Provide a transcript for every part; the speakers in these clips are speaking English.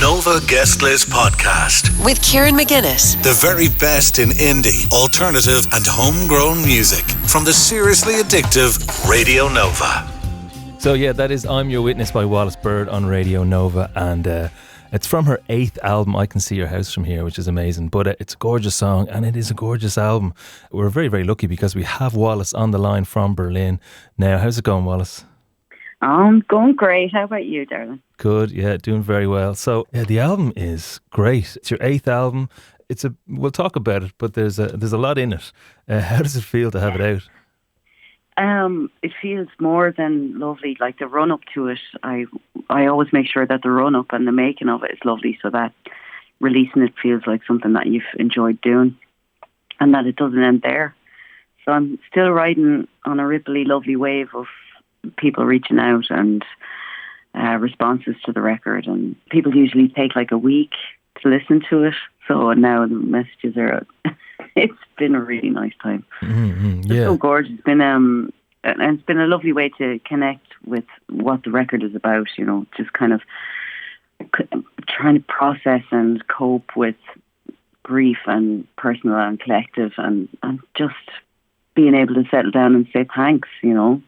Nova Guest List Podcast with Kieran McGuinness. The very best in indie, alternative and homegrown music from the seriously addictive Radio Nova. So yeah, that is I'm Your Witness by Wallis Bird on Radio Nova, and it's from her 8th album, I Can See Your House From Here, which is amazing. But it's a gorgeous song and it is a gorgeous album. We're very, very lucky because we have Wallis on the line from Berlin. Now, how's it going, Wallis? I'm going great. How about you, darling? Good, yeah, doing very well. So the album is great. It's your 8th album. We'll talk about it, but there's a lot in it. How does it feel to have it out? It feels more than lovely. Like the run up to it, I always make sure that the run up and the making of it is lovely, so that releasing it feels like something that you've enjoyed doing, and that it doesn't end there. So I'm still riding on a ripply, lovely wave of people reaching out and responses to the record, and people usually take like a week to listen to it. So now the messages are out. It's been a really nice time. Mm-hmm, yeah. It's so gorgeous. It's been and it's been a lovely way to connect with what the record is about. You know, just kind of trying to process and cope with grief and personal and collective, and just being able to settle down and say thanks. You know,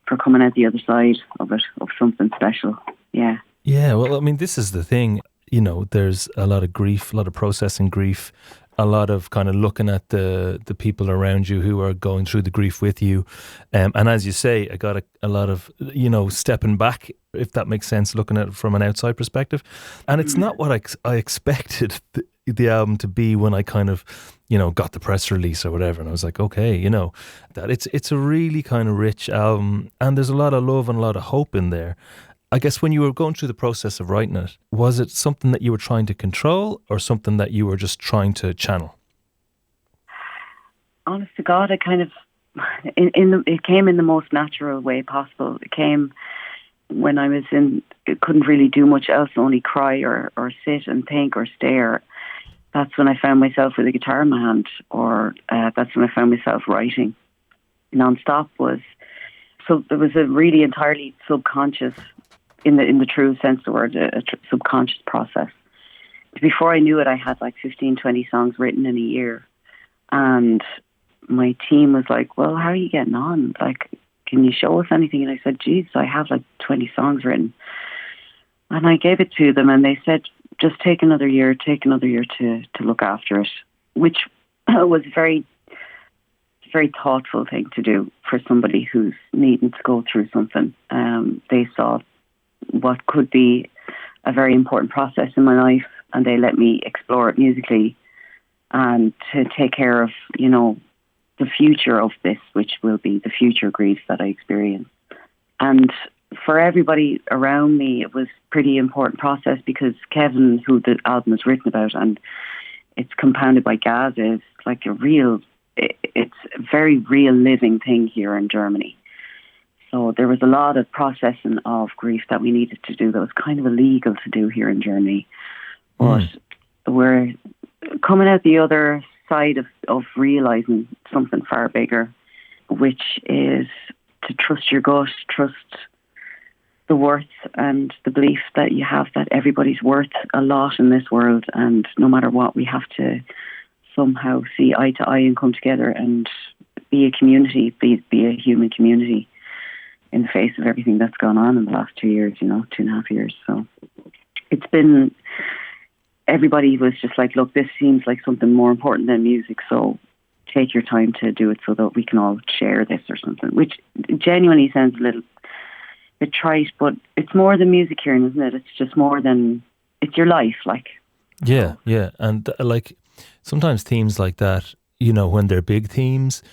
for coming out the other side of it, of something special. Yeah. Yeah. Well, I mean, this is the thing. You know, there's a lot of grief, a lot of processing grief, a lot of kind of looking at the people around you who are going through the grief with you. And as you say, I got a lot of, you know, stepping back, if that makes sense, looking at it from an outside perspective. And it's not what I expected the album to be when I kind of, you know, got the press release or whatever. And I was like, okay, you know, that it's a really kind of rich album, and there's a lot of love and a lot of hope in there. I guess when you were going through the process of writing it, was it something that you were trying to control or something that you were just trying to channel? Honest to God, I kind of, it came in the most natural way possible. It came when I couldn't really do much else, only cry or sit and think or stare. That's when I found myself with a guitar in my hand, or that's when I found myself writing non-stop. So there was a really entirely subconscious, in the true sense of the word, a subconscious process. Before I knew it, I had like 15, 20 songs written in a year. And my team was like, well, how are you getting on? Like, can you show us anything? And I said, geez, I have like 20 songs written. And I gave it to them, and they said, just take another year to look after it, which was a very, very thoughtful thing to do for somebody who's needing to go through something. They saw what could be a very important process in my life, and they let me explore it musically and to take care of, you know, the future of this, which will be the future grief that I experience. And for everybody around me, it was a pretty important process, because Kevin, who the album is written about, and it's compounded by Gaz, is like it's a very real living thing here in Germany. So there was a lot of processing of grief that we needed to do that was kind of illegal to do here in Germany. But we're coming out the other side of realising something far bigger, which is to trust your gut, trust the worth and the belief that you have that everybody's worth a lot in this world, and no matter what, we have to somehow see eye to eye and come together and be a community, be a human community in the face of everything that's gone on in the last 2 years, 2.5 years. So it's been, everybody was just like, look, this seems like something more important than music, so take your time to do it so that we can all share this or something, which genuinely sounds a little bit trite, but it's more than music, Kieran, isn't it? It's just more than, it's your life, like. Yeah. And like sometimes themes like that, you know, when they're big themes,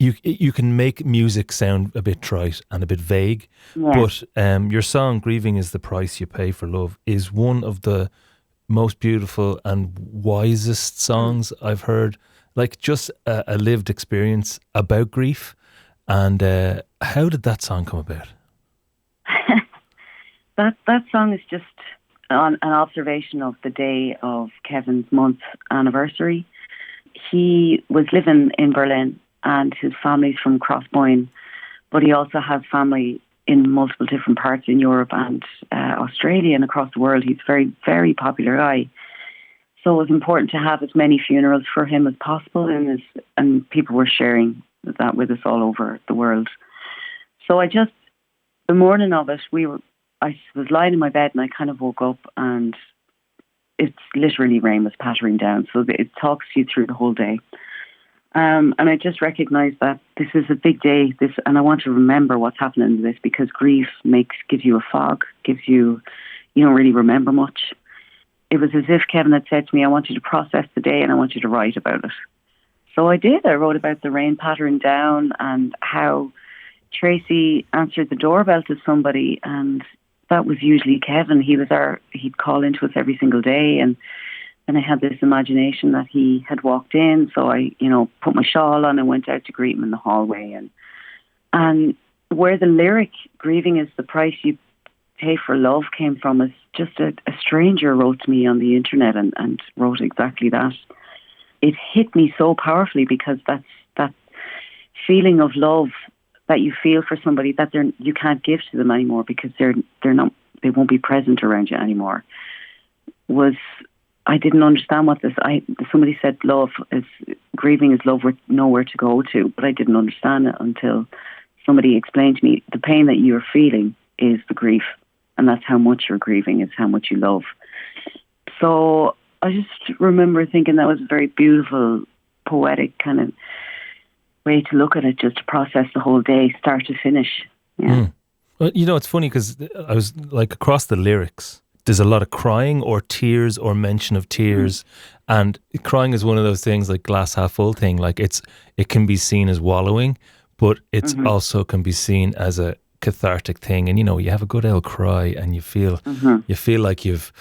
you can make music sound a bit trite and a bit vague, but your song "Grieving is the Price You Pay for Love" is one of the most beautiful and wisest songs I've heard. Like, just a lived experience about grief. And how did that song come about? That song is just an observation of the day of Kevin's month anniversary. He was living in Berlin, and his family's from Crossboyne, but he also has family in multiple different parts in Europe and Australia and across the world. He's a very, very popular guy. So it was important to have as many funerals for him as possible, and people were sharing that with us all over the world. So the morning of it, I was lying in my bed and I kind of woke up and it's literally rain was pattering down. So it talks you through the whole day. And I just recognised that this is a big day, and I want to remember what's happening in this, because grief gives you a fog, you don't really remember much. It was as if Kevin had said to me, I want you to process the day and I want you to write about it. So I did. I wrote about the rain pattering down and how Tracy answered the doorbell to somebody, and that was usually Kevin. He'd call into us every single day, and I had this imagination that he had walked in. So I, put my shawl on and went out to greet him in the hallway. And where the lyric "grieving is the price you pay for love" came from is just a stranger wrote to me on the internet and wrote exactly that. It hit me so powerfully, because that's that feeling of love that you feel for somebody that you can't give to them anymore, because they won't be present around you anymore. I didn't understand what somebody said grieving is love with nowhere to go to, but I didn't understand it until somebody explained to me the pain that you're feeling is the grief, and that's how much you're grieving, is how much you love. So I just remember thinking that was a very beautiful, poetic kind of way to look at it, just to process the whole day, start to finish. Yeah. Mm. Well, it's funny, because I was like, across the lyrics, there's a lot of crying or tears or mention of tears. And crying is one of those things, like glass half full thing. Like it can be seen as wallowing, but it's also can be seen as a cathartic thing. And, you have a good old cry and you feel like you've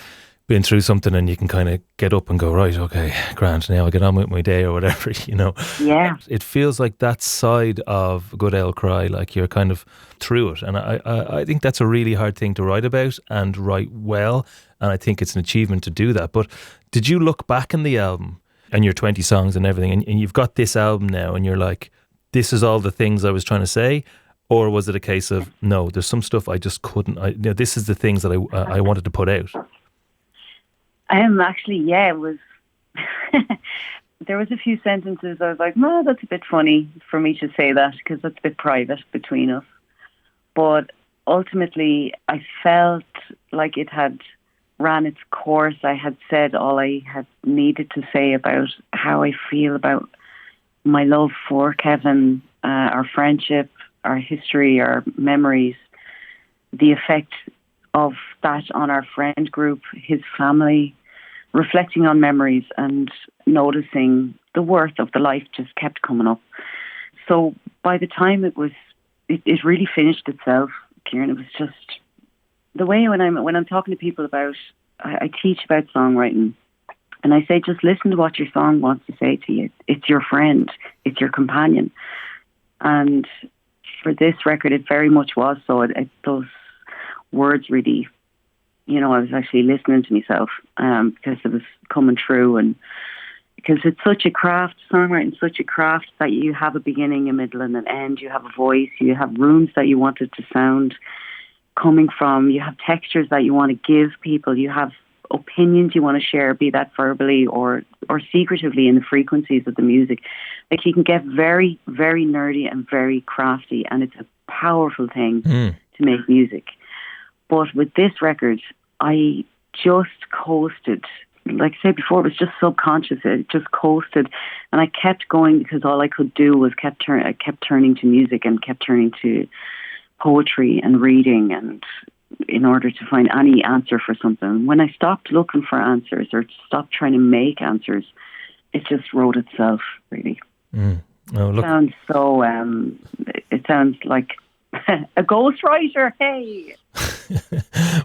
been through something, and you can kind of get up and go, right, okay, grand, now I'll get on with my day or whatever, Yeah. It feels like that side of a good old cry, like you're kind of through it. And I think that's a really hard thing to write about and write well. And I think it's an achievement to do that. But did you look back in the album and your 20 songs and everything, and you've got this album now and you're like, this is all the things I was trying to say? Or was it a case of, no, there's some stuff I just couldn't, this is the things that I wanted to put out? Actually, it was. There was a few sentences I was like, no, that's a bit funny for me to say that, because that's a bit private between us. But ultimately, I felt like it had ran its course. I had said all I had needed to say about how I feel about my love for Kevin, our friendship, our history, our memories, the effect of that on our friend group, his family, reflecting on memories and noticing the worth of the life just kept coming up. So by the time it really finished itself, Kieran, it was just the way when I'm talking to people about, I teach about songwriting, and I say, just listen to what your song wants to say to you. It's your friend, it's your companion. And for this record, it very much was so. Those words really, I was actually listening to myself, because it was coming true, and because it's such a craft, songwriting, such a craft that you have a beginning, a middle, and an end. You have a voice, you have rooms that you want it to sound coming from, you have textures that you want to give people, you have opinions you want to share, be that verbally or secretively in the frequencies of the music. Like, you can get very, very nerdy and very crafty, and it's a powerful thing to make music. But with this record, I just coasted. Like I said before, it was just subconscious. It just coasted, and I kept going because all I could do was I kept turning to music and kept turning to poetry and reading, and in order to find any answer for something. When I stopped looking for answers or stopped trying to make answers, it just wrote itself, really. Oh, look. It sounds like a ghostwriter. Hey.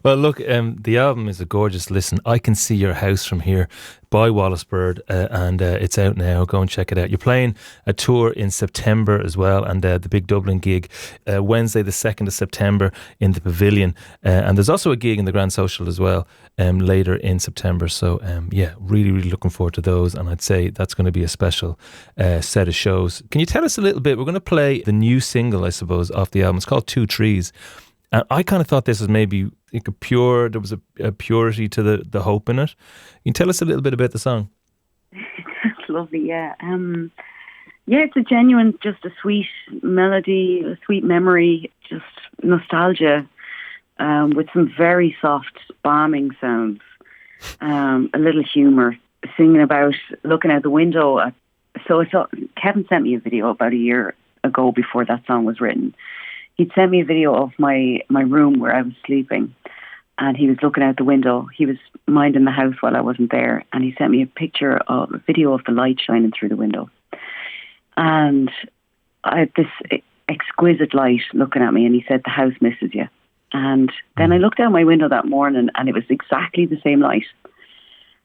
Well, look, the album is a gorgeous listen. I Can See Your House From Here by Wallis Bird, and it's out now. Go and check it out. You're playing a tour in September as well, and the big Dublin gig Wednesday the 2nd of September in the Pavilion, and there's also a gig in the Grand Social as well later in September. So really, really looking forward to those, and I'd say that's going to be a special set of shows. Can you tell us a little bit? We're going to play the new single, I suppose, off the album. It's called Two Trees. And I kind of thought this was maybe like there was a purity to the hope in it. Can you tell us a little bit about the song? That's lovely, yeah. Yeah, it's a genuine, just a sweet melody, a sweet memory, just nostalgia, with some very soft, balming sounds, a little humour, singing about looking out the window. Kevin sent me a video about a year ago before that song was written. He'd sent me a video of my room where I was sleeping, and he was looking out the window. He was minding the house while I wasn't there, and he sent me a video of the light shining through the window. And I had this exquisite light looking at me, and he said, the house misses you. And then I looked out my window that morning, and it was exactly the same light.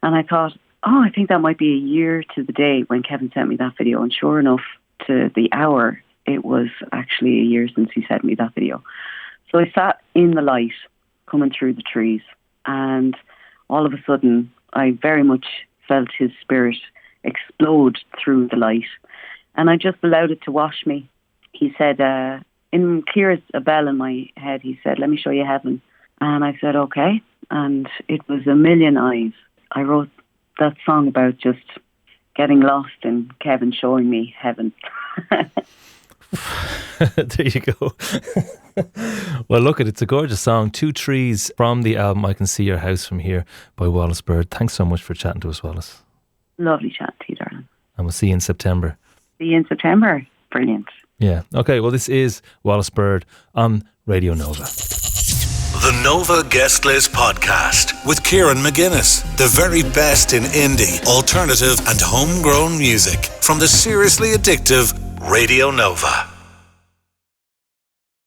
And I thought, I think that might be a year to the day when Kevin sent me that video. And sure enough, to the hour, it was actually a year since he sent me that video. So I sat in the light coming through the trees, and all of a sudden, I very much felt his spirit explode through the light. And I just allowed it to wash me. He said, in clear as a bell in my head, he said, let me show you heaven. And I said, okay. And it was a million eyes. I wrote that song about just getting lost and Kevin showing me heaven. There you go. Well, look, it's a gorgeous song. 2 Trees from the album I Can See Your House From Here by Wallis Bird. Thanks so much for chatting to us, Wallis. Lovely chat to you, darling. And we'll see you in September. See you in September. Brilliant. Yeah. Okay, well, this is Wallis Bird on Radio Nova. The Nova Guest List Podcast with Kieran McGuinness. The very best in indie, alternative and homegrown music from the seriously addictive Radio Nova.